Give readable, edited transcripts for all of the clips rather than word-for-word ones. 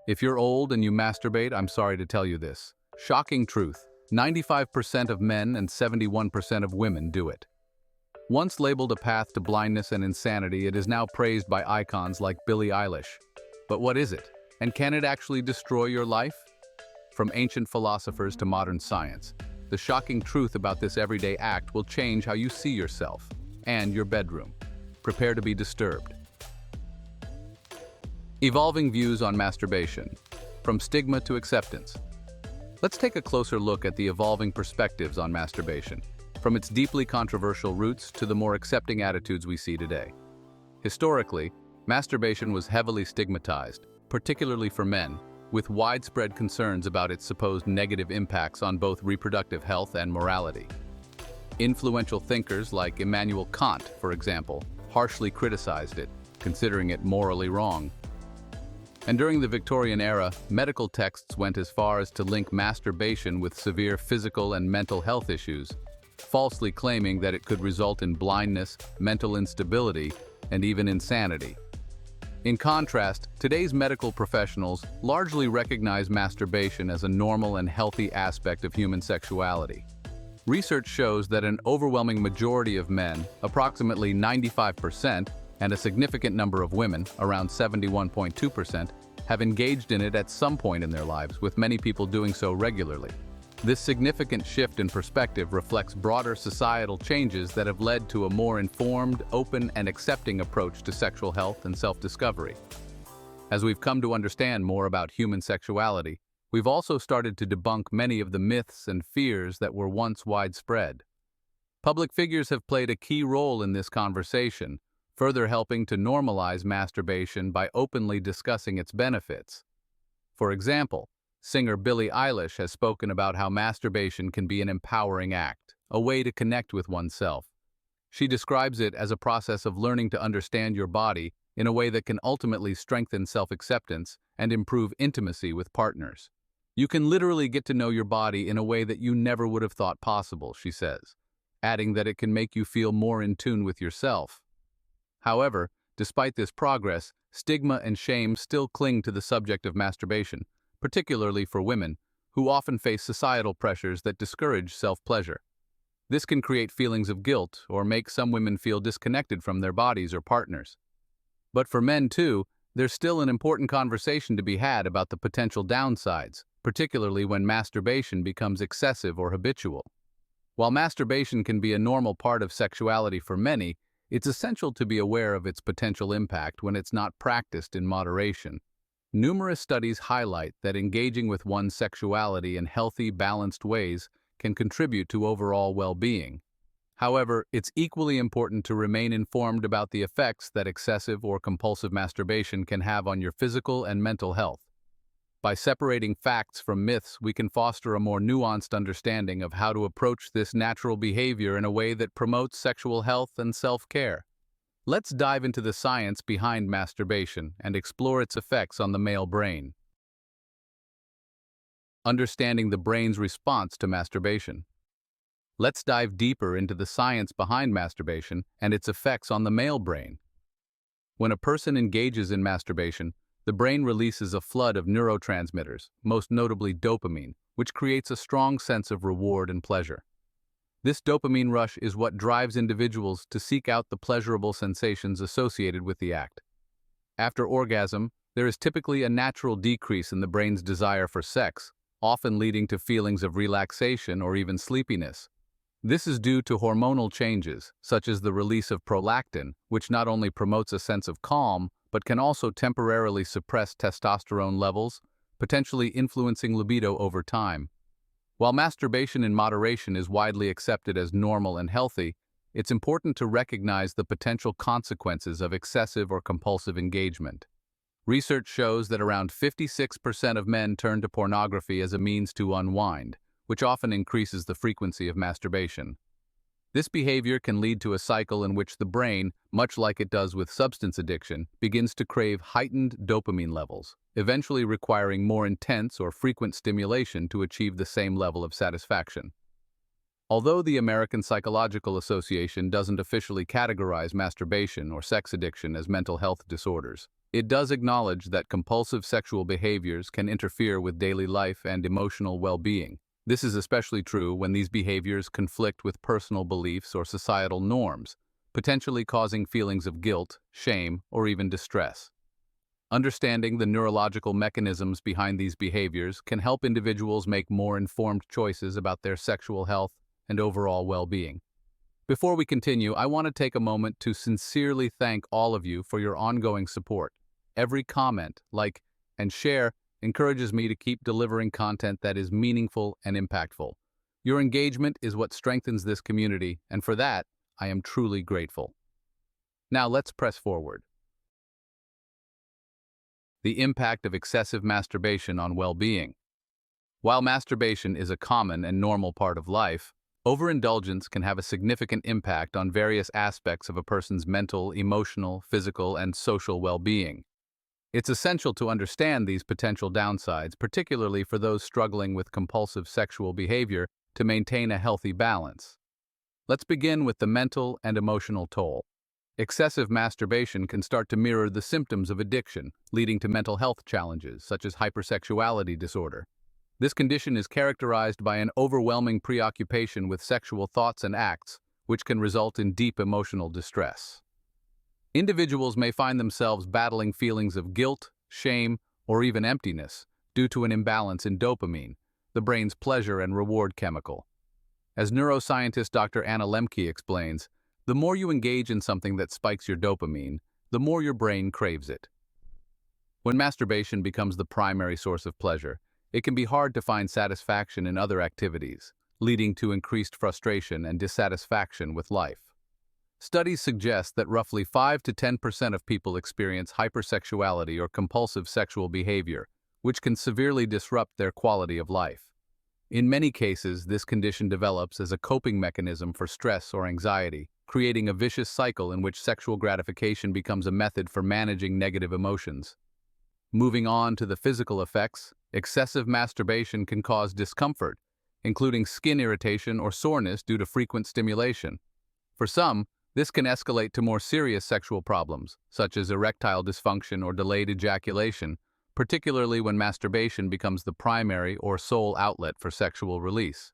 If you're old and you masturbate, I'm sorry to tell you this. Shocking truth. 95% of men and 71% of women do it. Once labeled a path to blindness and insanity, it is now praised by icons like Billie Eilish. But what is it? And can it actually destroy your life? From ancient philosophers to modern science, the shocking truth about this everyday act will change how you see yourself and your bedroom. Prepare to be disturbed. Evolving views on masturbation, from stigma to acceptance. Let's take a closer look at the evolving perspectives on masturbation, from its deeply controversial roots to the more accepting attitudes we see today. Historically, masturbation was heavily stigmatized, particularly for men, with widespread concerns about its supposed negative impacts on both reproductive health and morality. Influential thinkers like Immanuel Kant, for example, harshly criticized it, considering it morally wrong. And during the Victorian era, medical texts went as far as to link masturbation with severe physical and mental health issues, falsely claiming that it could result in blindness, mental instability, and even insanity. In contrast, today's medical professionals largely recognize masturbation as a normal and healthy aspect of human sexuality. Research shows that an overwhelming majority of men, approximately 95%, and a significant number of women, around 71.2%, have engaged in it at some point in their lives, with many people doing so regularly. This significant shift in perspective reflects broader societal changes that have led to a more informed, open, and accepting approach to sexual health and self-discovery. As we've come to understand more about human sexuality, we've also started to debunk many of the myths and fears that were once widespread. Public figures have played a key role in this conversation, further helping to normalize masturbation by openly discussing its benefits. For example, singer Billie Eilish has spoken about how masturbation can be an empowering act, a way to connect with oneself. She describes it as a process of learning to understand your body in a way that can ultimately strengthen self-acceptance and improve intimacy with partners. You can literally get to know your body in a way that you never would have thought possible, she says, adding that it can make you feel more in tune with yourself. However, despite this progress, stigma and shame still cling to the subject of masturbation, particularly for women, who often face societal pressures that discourage self-pleasure. This can create feelings of guilt or make some women feel disconnected from their bodies or partners. But for men too, there's still an important conversation to be had about the potential downsides, particularly when masturbation becomes excessive or habitual. While masturbation can be a normal part of sexuality for many, it's essential to be aware of its potential impact when it's not practiced in moderation. Numerous studies highlight that engaging with one's sexuality in healthy, balanced ways can contribute to overall well-being. However, it's equally important to remain informed about the effects that excessive or compulsive masturbation can have on your physical and mental health. By separating facts from myths, we can foster a more nuanced understanding of how to approach this natural behavior in a way that promotes sexual health and self-care. Let's dive into the science behind masturbation and explore its effects on the male brain. Understanding the brain's response to masturbation. Let's dive deeper into the science behind masturbation and its effects on the male brain. When a person engages in masturbation, the brain releases a flood of neurotransmitters, most notably dopamine, which creates a strong sense of reward and pleasure. This dopamine rush is what drives individuals to seek out the pleasurable sensations associated with the act. After orgasm, there is typically a natural decrease in the brain's desire for sex, often leading to feelings of relaxation or even sleepiness. This is due to hormonal changes, such as the release of prolactin, which not only promotes a sense of calm, but can also temporarily suppress testosterone levels, potentially influencing libido over time. While masturbation in moderation is widely accepted as normal and healthy, it's important to recognize the potential consequences of excessive or compulsive engagement. Research shows that around 56% of men turn to pornography as a means to unwind, which often increases the frequency of masturbation. This behavior can lead to a cycle in which the brain, much like it does with substance addiction, begins to crave heightened dopamine levels, eventually requiring more intense or frequent stimulation to achieve the same level of satisfaction. Although the American Psychological Association doesn't officially categorize masturbation or sex addiction as mental health disorders, It does acknowledge that compulsive sexual behaviors can interfere with daily life and emotional well-being. This is especially true when these behaviors conflict with personal beliefs or societal norms, potentially causing feelings of guilt, shame, or even distress. Understanding the neurological mechanisms behind these behaviors can help individuals make more informed choices about their sexual health and overall well-being. Before we continue, I want to take a moment to sincerely thank all of you for your ongoing support. Every comment, like, and share encourages me to keep delivering content that is meaningful and impactful. Your engagement is what strengthens this community, and for that, I am truly grateful. Now let's press forward. The impact of excessive masturbation on well-being. While masturbation is a common and normal part of life, overindulgence can have a significant impact on various aspects of a person's mental, emotional, physical, and social well-being. It's essential to understand these potential downsides, particularly for those struggling with compulsive sexual behavior, to maintain a healthy balance. Let's begin with the mental and emotional toll. Excessive masturbation can start to mirror the symptoms of addiction, leading to mental health challenges such as hypersexuality disorder. This condition is characterized by an overwhelming preoccupation with sexual thoughts and acts, which can result in deep emotional distress. Individuals may find themselves battling feelings of guilt, shame, or even emptiness due to an imbalance in dopamine, the brain's pleasure and reward chemical. As neuroscientist Dr. Anna Lemke explains, the more you engage in something that spikes your dopamine, the more your brain craves it. When masturbation becomes the primary source of pleasure, it can be hard to find satisfaction in other activities, leading to increased frustration and dissatisfaction with life. Studies suggest that roughly 5 to 10% of people experience hypersexuality or compulsive sexual behavior, which can severely disrupt their quality of life. In many cases, this condition develops as a coping mechanism for stress or anxiety, creating a vicious cycle in which sexual gratification becomes a method for managing negative emotions. Moving on to the physical effects, excessive masturbation can cause discomfort, including skin irritation or soreness due to frequent stimulation. For some, this can escalate to more serious sexual problems, such as erectile dysfunction or delayed ejaculation, particularly when masturbation becomes the primary or sole outlet for sexual release.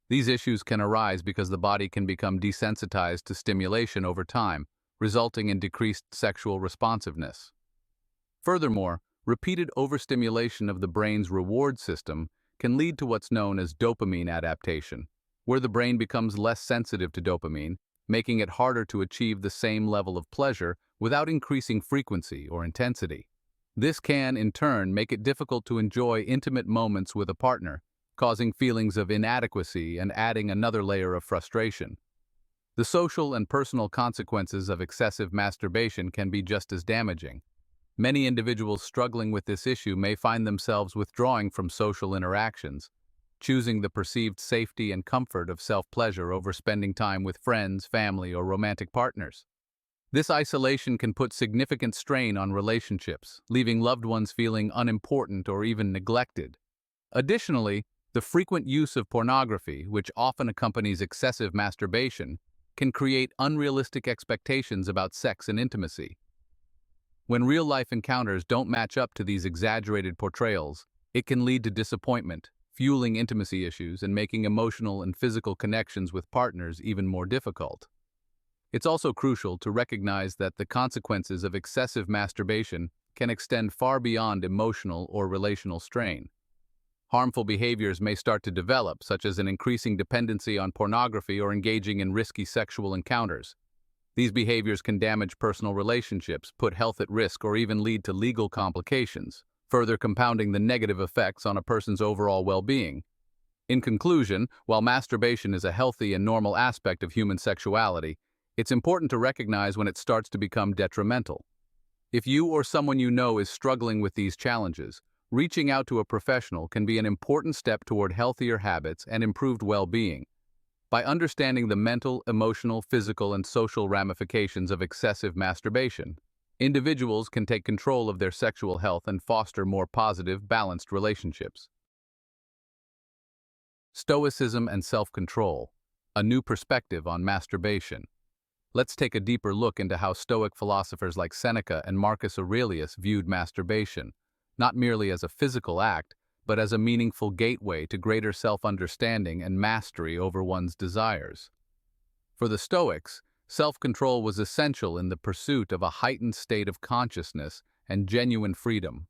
These issues can arise because the body can become desensitized to stimulation over time, resulting in decreased sexual responsiveness. Furthermore, repeated overstimulation of the brain's reward system can lead to what's known as dopamine adaptation, where the brain becomes less sensitive to dopamine, making it harder to achieve the same level of pleasure without increasing frequency or intensity. This can, in turn, make it difficult to enjoy intimate moments with a partner, causing feelings of inadequacy and adding another layer of frustration. The social and personal consequences of excessive masturbation can be just as damaging. Many individuals struggling with this issue may find themselves withdrawing from social interactions, choosing the perceived safety and comfort of self-pleasure over spending time with friends, family, or romantic partners. This isolation can put significant strain on relationships, leaving loved ones feeling unimportant or even neglected. Additionally, the frequent use of pornography, which often accompanies excessive masturbation, can create unrealistic expectations about sex and intimacy. When real-life encounters don't match up to these exaggerated portrayals, it can lead to disappointment, fueling intimacy issues and making emotional and physical connections with partners even more difficult. It's also crucial to recognize that the consequences of excessive masturbation can extend far beyond emotional or relational strain. Harmful behaviors may start to develop, such as an increasing dependency on pornography or engaging in risky sexual encounters. These behaviors can damage personal relationships, put health at risk, or even lead to legal complications, further compounding the negative effects on a person's overall well-being. In conclusion, while masturbation is a healthy and normal aspect of human sexuality, it's important to recognize when it starts to become detrimental. If you or someone you know is struggling with these challenges, reaching out to a professional can be an important step toward healthier habits and improved well-being. By understanding the mental, emotional, physical, and social ramifications of excessive masturbation, individuals can take control of their sexual health and foster more positive, balanced relationships. Stoicism and self-control, a new perspective on masturbation. let's take a deeper look into how Stoic philosophers like Seneca and Marcus Aurelius viewed masturbation, not merely as a physical act, but as a meaningful gateway to greater self-understanding and mastery over one's desires. For the Stoics, self-control was essential in the pursuit of a heightened state of consciousness and genuine freedom.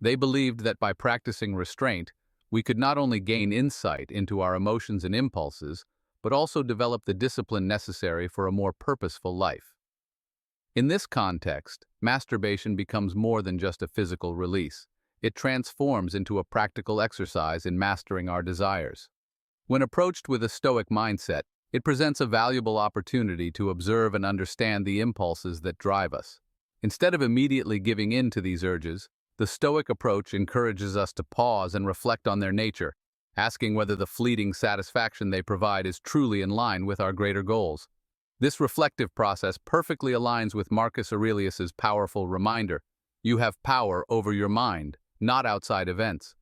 They believed that by practicing restraint, we could not only gain insight into our emotions and impulses, but also develop the discipline necessary for a more purposeful life. In this context, masturbation becomes more than just a physical release. It transforms into a practical exercise in mastering our desires. When approached with a Stoic mindset, it presents a valuable opportunity to observe and understand the impulses that drive us. Instead of immediately giving in to these urges, the Stoic approach encourages us to pause and reflect on their nature, asking whether the fleeting satisfaction they provide is truly in line with our greater goals. This reflective process perfectly aligns with Marcus Aurelius's powerful reminder: you have power over your mind, not outside events.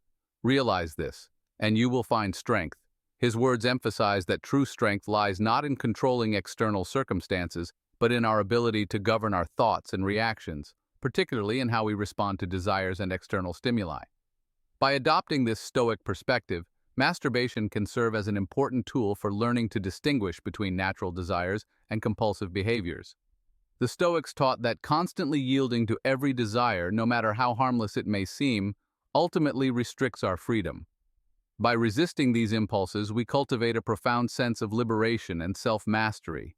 Realize this, and you will find strength. His words emphasize that true strength lies not in controlling external circumstances, but in our ability to govern our thoughts and reactions, particularly in how we respond to desires and external stimuli. By adopting this Stoic perspective, masturbation can serve as an important tool for learning to distinguish between natural desires and compulsive behaviors. The Stoics taught that constantly yielding to every desire, no matter how harmless it may seem, ultimately restricts our freedom. By resisting these impulses, we cultivate a profound sense of liberation and self-mastery.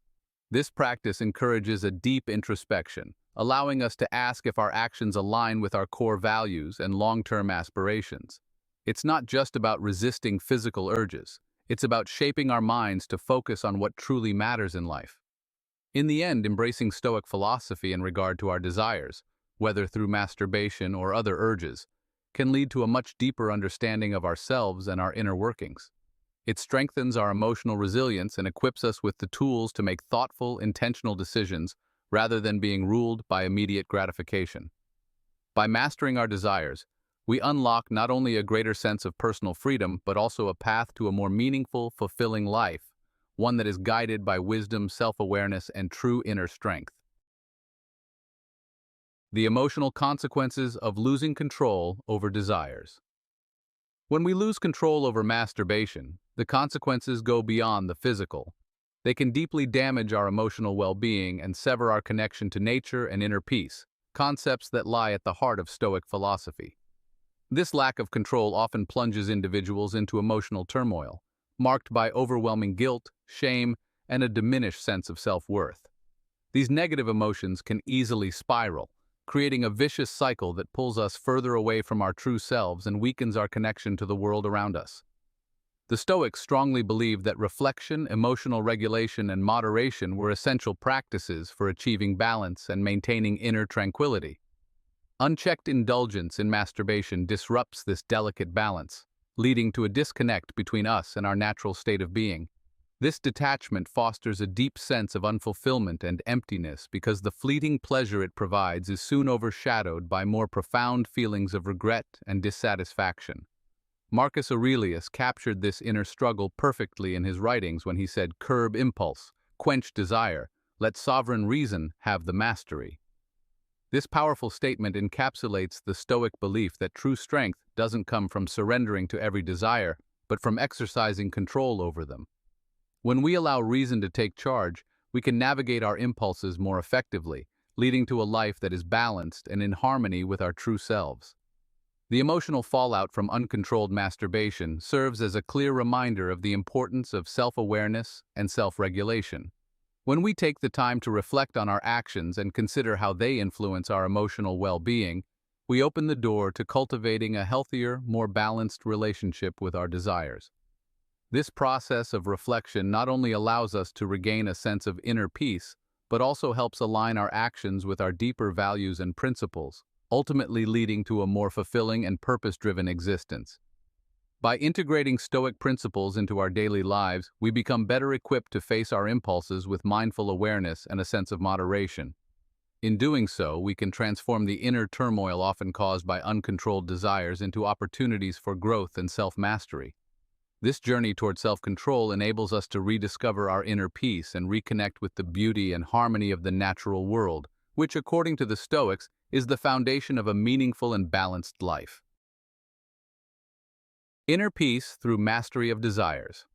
This practice encourages a deep introspection, allowing us to ask if our actions align with our core values and long-term aspirations. It's not just about resisting physical urges, it's about shaping our minds to focus on what truly matters in life. In the end, embracing Stoic philosophy in regard to our desires, whether through masturbation or other urges, can lead to a much deeper understanding of ourselves and our inner workings. It strengthens our emotional resilience and equips us with the tools to make thoughtful, intentional decisions rather than being ruled by immediate gratification. By mastering our desires, we unlock not only a greater sense of personal freedom, but also a path to a more meaningful, fulfilling life, one that is guided by wisdom, self-awareness, and true inner strength. The emotional consequences of losing control over desires. When we lose control over masturbation, the consequences go beyond the physical. They can deeply damage our emotional well-being and sever our connection to nature and inner peace, concepts that lie at the heart of Stoic philosophy. This lack of control often plunges individuals into emotional turmoil, marked by overwhelming guilt, shame, and a diminished sense of self-worth. These negative emotions can easily spiral, creating a vicious cycle that pulls us further away from our true selves and weakens our connection to the world around us. The Stoics strongly believed that reflection, emotional regulation, and moderation were essential practices for achieving balance and maintaining inner tranquility. Unchecked indulgence in masturbation disrupts this delicate balance, leading to a disconnect between us and our natural state of being. This detachment fosters a deep sense of unfulfillment and emptiness because the fleeting pleasure it provides is soon overshadowed by more profound feelings of regret and dissatisfaction. Marcus Aurelius captured this inner struggle perfectly in his writings when he said, "Curb impulse, quench desire, let sovereign reason have the mastery." This powerful statement encapsulates the Stoic belief that true strength doesn't come from surrendering to every desire, but from exercising control over them. When we allow reason to take charge, we can navigate our impulses more effectively, leading to a life that is balanced and in harmony with our true selves. The emotional fallout from uncontrolled masturbation serves as a clear reminder of the importance of self-awareness and self-regulation. When we take the time to reflect on our actions and consider how they influence our emotional well-being, we open the door to cultivating a healthier, more balanced relationship with our desires. This process of reflection not only allows us to regain a sense of inner peace, but also helps align our actions with our deeper values and principles, ultimately leading to a more fulfilling and purpose-driven existence. By integrating Stoic principles into our daily lives, we become better equipped to face our impulses with mindful awareness and a sense of moderation. In doing so, we can transform the inner turmoil often caused by uncontrolled desires into opportunities for growth and self-mastery. This journey toward self-control enables us to rediscover our inner peace and reconnect with the beauty and harmony of the natural world, which, according to the Stoics, is the foundation of a meaningful and balanced life. Inner peace through mastery of desires.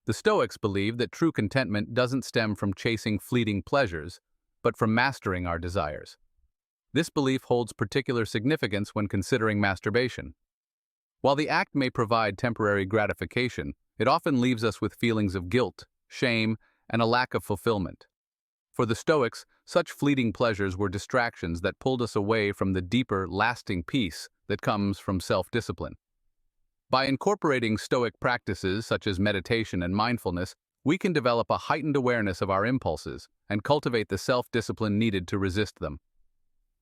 The Stoics believe that true contentment doesn't stem from chasing fleeting pleasures, but from mastering our desires. This belief holds particular significance when considering masturbation. While the act may provide temporary gratification, it often leaves us with feelings of guilt, shame, and a lack of fulfillment. For the Stoics, such fleeting pleasures were distractions that pulled us away from the deeper, lasting peace that comes from self-discipline. By incorporating Stoic practices such as meditation and mindfulness, we can develop a heightened awareness of our impulses and cultivate the self-discipline needed to resist them.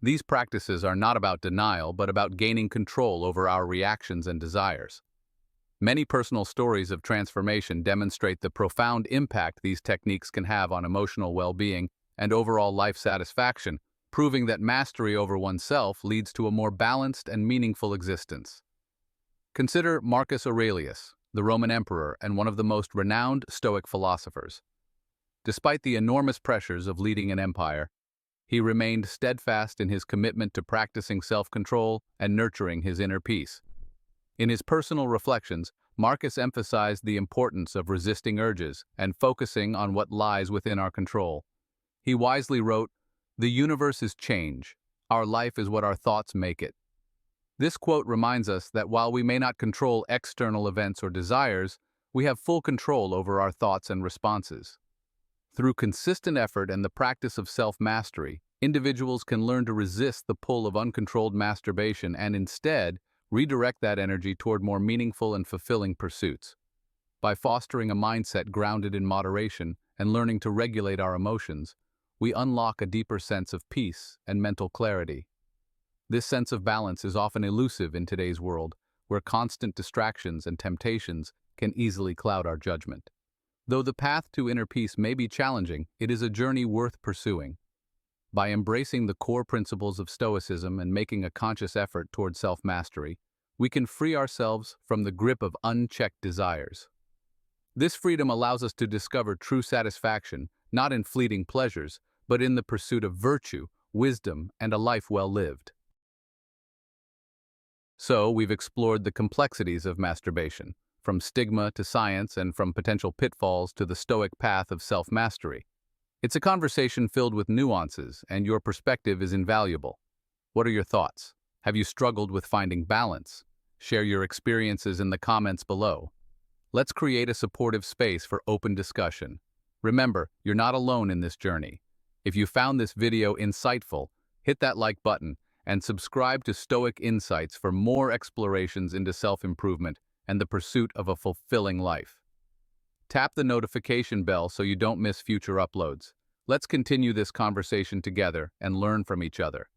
These practices are not about denial, but about gaining control over our reactions and desires. Many personal stories of transformation demonstrate the profound impact these techniques can have on emotional well-being and overall life satisfaction, proving that mastery over oneself leads to a more balanced and meaningful existence. Consider Marcus Aurelius, the Roman emperor and one of the most renowned Stoic philosophers. Despite the enormous pressures of leading an empire, he remained steadfast in his commitment to practicing self-control and nurturing his inner peace. In his personal reflections, Marcus emphasized the importance of resisting urges and focusing on what lies within our control. He wisely wrote, "The universe is change. Our life is what our thoughts make it." This quote reminds us that while we may not control external events or desires, we have full control over our thoughts and responses. Through consistent effort and the practice of self-mastery, individuals can learn to resist the pull of uncontrolled masturbation and instead redirect that energy toward more meaningful and fulfilling pursuits. By fostering a mindset grounded in moderation and learning to regulate our emotions, we unlock a deeper sense of peace and mental clarity. This sense of balance is often elusive in today's world, where constant distractions and temptations can easily cloud our judgment. Though the path to inner peace may be challenging, it is a journey worth pursuing. By embracing the core principles of Stoicism and making a conscious effort toward self-mastery, we can free ourselves from the grip of unchecked desires. This freedom allows us to discover true satisfaction, not in fleeting pleasures, but in the pursuit of virtue, wisdom, and a life well lived. So, we've explored the complexities of masturbation, from stigma to science and from potential pitfalls to the Stoic path of self-mastery. It's a conversation filled with nuances, and your perspective is invaluable. What are your thoughts? Have you struggled with finding balance? Share your experiences in the comments below. Let's create a supportive space for open discussion. Remember, you're not alone in this journey. If you found this video insightful, hit that like button and subscribe to Stoic Insights for more explorations into self-improvement and the pursuit of a fulfilling life. Tap the notification bell so you don't miss future uploads. Let's continue this conversation together and learn from each other.